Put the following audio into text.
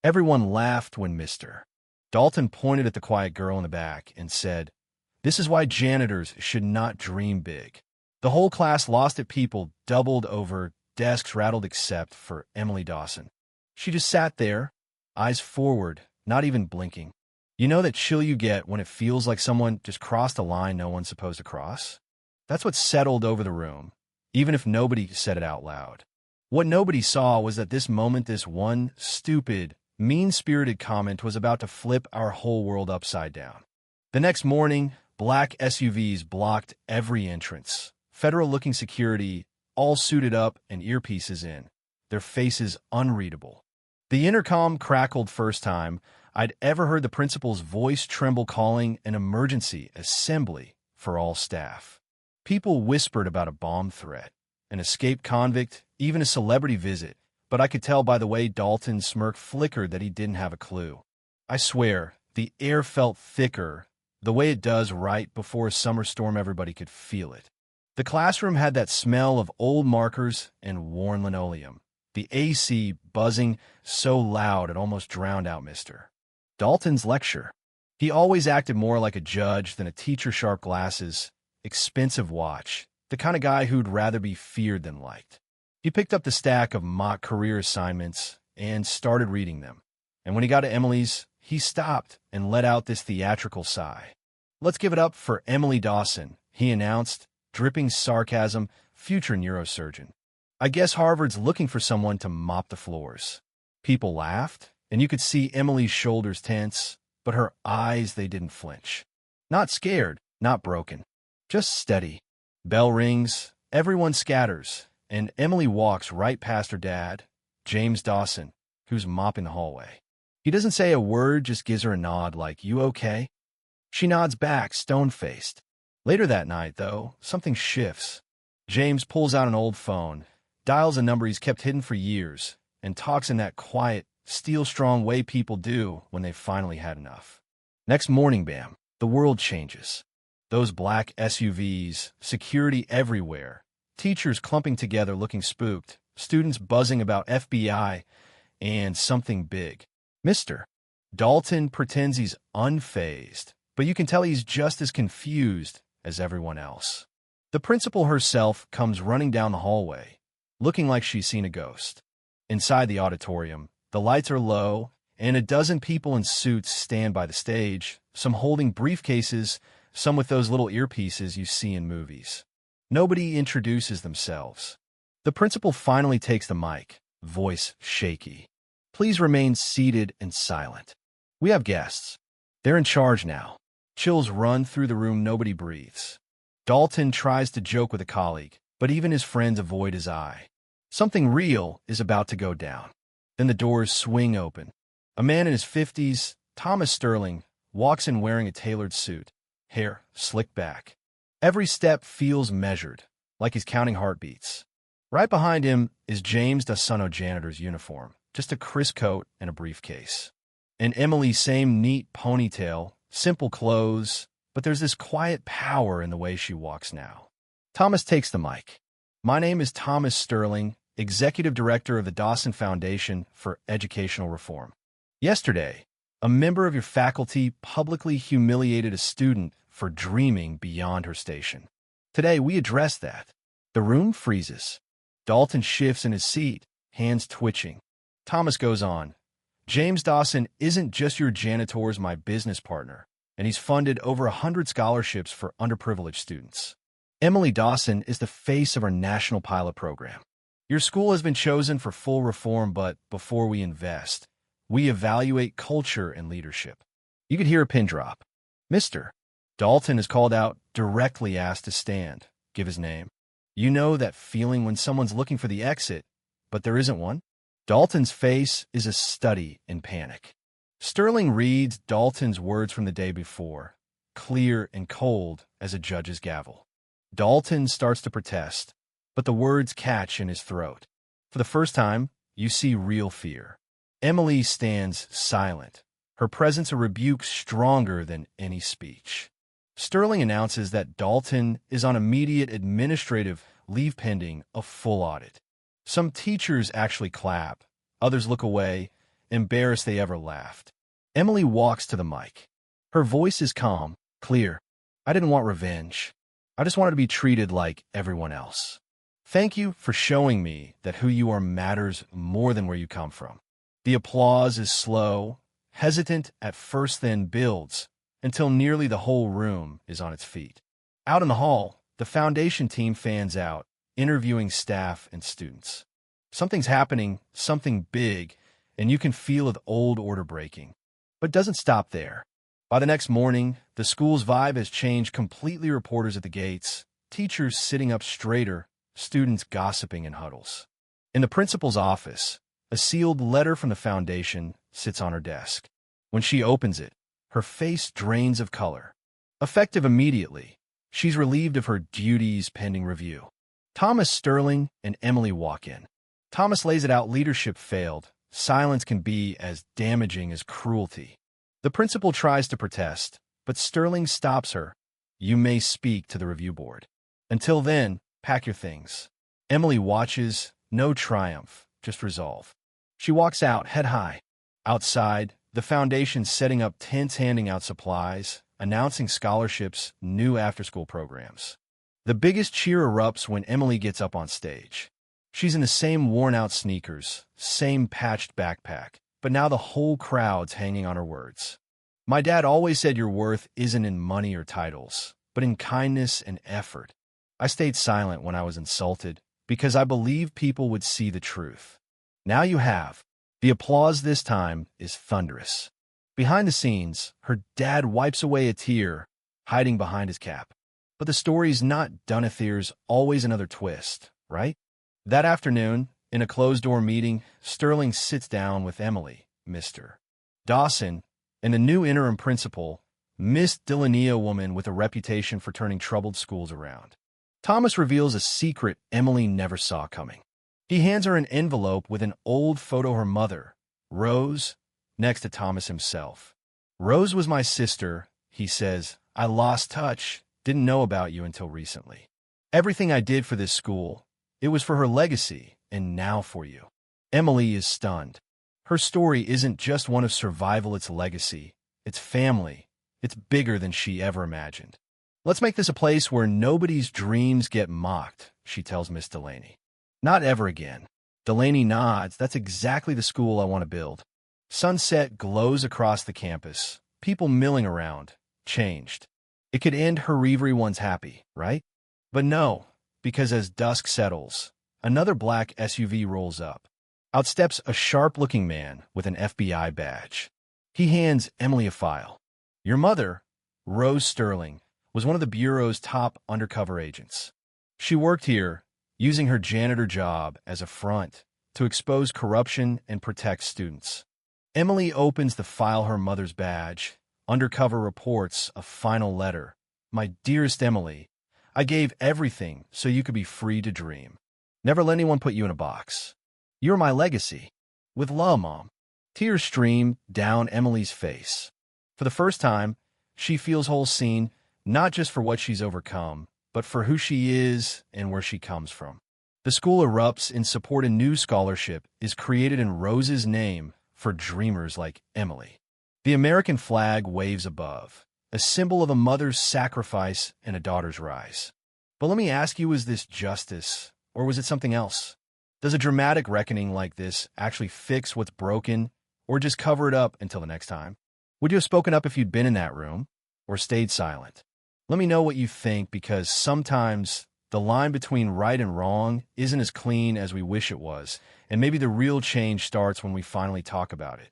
Everyone laughed when Mr. Dalton pointed at the quiet girl in the back and said, "This is why janitors should not dream big." The whole class lost it. People doubled over, desks rattled except for Emily Dawson. She just sat there, eyes forward, not even blinking. You know that chill you get when it feels like someone just crossed a line no one's supposed to cross? That's what settled over the room, even if nobody said it out loud. What nobody saw was that this moment, this one stupid, mean-spirited comment was about to flip our whole world upside down. The next morning, black SUVs blocked every entrance. Federal-looking security, all suited up and earpieces in, their faces unreadable. The intercom crackled first time I'd ever heard the principal's voice tremble calling an emergency assembly for all staff. People whispered about a bomb threat, an escaped convict, even a celebrity visit, but I could tell by the way Dalton's smirk flickered that he didn't have a clue. I swear, the air felt thicker, the way it does right before a summer storm. Everybody could feel it. The classroom had that smell of old markers and worn linoleum. The AC buzzing so loud it almost drowned out Mr. Dalton's lecture. He always acted more like a judge than a teacher. Sharp glasses, expensive watch, the kind of guy who'd rather be feared than liked. He picked up the stack of mock career assignments and started reading them. And when he got to Emily's, he stopped and let out this theatrical sigh. "Let's give it up for Emily Dawson," he announced, dripping sarcasm, future neurosurgeon. "I guess Harvard's looking for someone to mop the floors." People laughed, and you could see Emily's shoulders tense, but her eyes, they didn't flinch. Not scared, not broken, just steady. Bell rings, everyone scatters, and Emily walks right past her dad, James Dawson, who's mopping the hallway. He doesn't say a word, just gives her a nod like, "You okay?" She nods back, stone-faced. Later that night, though, something shifts. James pulls out an old phone, dials a number he's kept hidden for years, and talks in that quiet, steel-strong way people do when they've finally had enough. Next morning, bam, the world changes. Those black SUVs, security everywhere, teachers clumping together looking spooked, students buzzing about FBI, and something big. Mr. Dalton pretends he's unfazed, but you can tell he's just as confused as everyone else. The principal herself comes running down the hallway, looking like she's seen a ghost. Inside the auditorium, the lights are low, and a dozen people in suits stand by the stage, some holding briefcases, some with those little earpieces you see in movies. Nobody introduces themselves. The principal finally takes the mic, voice shaky. "Please remain seated and silent. We have guests. They're in charge now." Chills run through the room. Nobody breathes. Dalton tries to joke with a colleague, but even his friends avoid his eye. Something real is about to go down. Then the doors swing open. A man in his 50s, Thomas Sterling, walks in wearing a tailored suit, hair slicked back. Every step feels measured, like he's counting heartbeats. Right behind him is James Dawson, janitor's uniform, just a crisp coat and a briefcase. And Emily, same neat ponytail, simple clothes, but there's this quiet power in the way she walks now. Thomas takes the mic. "My name is Thomas Sterling, Executive Director of the Dawson Foundation for Educational Reform. Yesterday, a member of your faculty publicly humiliated a student for dreaming beyond her station. Today, we address that." The room freezes. Dalton shifts in his seat, hands twitching. Thomas goes on, "James Dawson isn't just your janitor's my business partner, and he's funded over 100 scholarships for underprivileged students. Emily Dawson is the face of our national pilot program. Your school has been chosen for full reform, but before we invest, we evaluate culture and leadership." You could hear a pin drop. Mr. Dalton is called out, directly asked to stand, give his name. You know that feeling when someone's looking for the exit, but there isn't one? Dalton's face is a study in panic. Sterling reads Dalton's words from the day before, clear and cold as a judge's gavel. Dalton starts to protest, but the words catch in his throat. For the first time, you see real fear. Emily stands silent, her presence a rebuke stronger than any speech. Sterling announces that Dalton is on immediate administrative leave pending a full audit. Some teachers actually clap, others look away, embarrassed they ever laughed. Emily walks to the mic. Her voice is calm, clear. I didn't want revenge. I just wanted to be treated like everyone else. Thank you for showing me that who you are matters more than where you come from. The applause is slow, hesitant at first, then builds until nearly the whole room is on its feet. Out in the hall, the foundation team fans out, interviewing staff and students. Something's happening, something big, and you can feel the old order breaking. But it doesn't stop there. By the next morning, the school's vibe has changed completely. Reporters at the gates, teachers sitting up straighter, students gossiping in huddles. In the principal's office, a sealed letter from the foundation sits on her desk. When she opens it, her face drains of color. Effective immediately, she's relieved of her duties pending review. Thomas, Sterling, and Emily walk in. Thomas lays it out: leadership failed. Silence can be as damaging as cruelty. The principal tries to protest, but Sterling stops her. You may speak to the review board. Until then, pack your things. Emily watches, no triumph, just resolve. She walks out, head high. Outside, the foundation's setting up tents, handing out supplies, announcing scholarships, new after-school programs. The biggest cheer erupts when Emily gets up on stage. She's in the same worn-out sneakers, same patched backpack, but now the whole crowd's hanging on her words. My dad always said your worth isn't in money or titles, but in kindness and effort. I stayed silent when I was insulted because I believed people would see the truth. Now you have. The applause this time is thunderous. Behind the scenes, her dad wipes away a tear, hiding behind his cap. But the story's not done. There's always another twist, right? That afternoon, in a closed-door meeting, Sterling sits down with Emily, Mr. Dawson, and the new interim principal, Miss Delaney, a woman with a reputation for turning troubled schools around. Thomas reveals a secret Emily never saw coming. He hands her an envelope with an old photo of her mother, Rose, next to Thomas himself. Rose was my sister, he says. I lost touch, didn't know about you until recently. Everything I did for this school, it was for her legacy, and now for you. Emily is stunned. Her story isn't just one of survival, it's legacy, it's family, it's bigger than she ever imagined. Let's make this a place where nobody's dreams get mocked, she tells Miss Delaney. Not ever again. Delaney nods. That's exactly the school I want to build. Sunset glows across the campus, people milling around, changed. It could end her everyone's happy, right? But no, because as dusk settles, another black SUV rolls up. Out steps a sharp-looking man with an FBI badge. He hands Emily a file. Your mother, Rose Sterling, was one of the Bureau's top undercover agents. She worked here, using her janitor job as a front to expose corruption and protect students. Emily opens the file, her mother's badge, undercover reports, a final letter. My dearest Emily, I gave everything so you could be free to dream. Never let anyone put you in a box. You're my legacy. With love, Mom. Tears stream down Emily's face. For the first time, she feels whole, seen, not just for what she's overcome, but for who she is and where she comes from. The school erupts in support. A new scholarship is created in Rose's name for dreamers like Emily. The American flag waves above, a symbol of a mother's sacrifice and a daughter's rise. But let me ask you, is this justice, or was it something else? Does a dramatic reckoning like this actually fix what's broken, or just cover it up until the next time? Would you have spoken up if you'd been in that room, or stayed silent? Let me know what you think, because sometimes the line between right and wrong isn't as clean as we wish it was, and maybe the real change starts when we finally talk about it.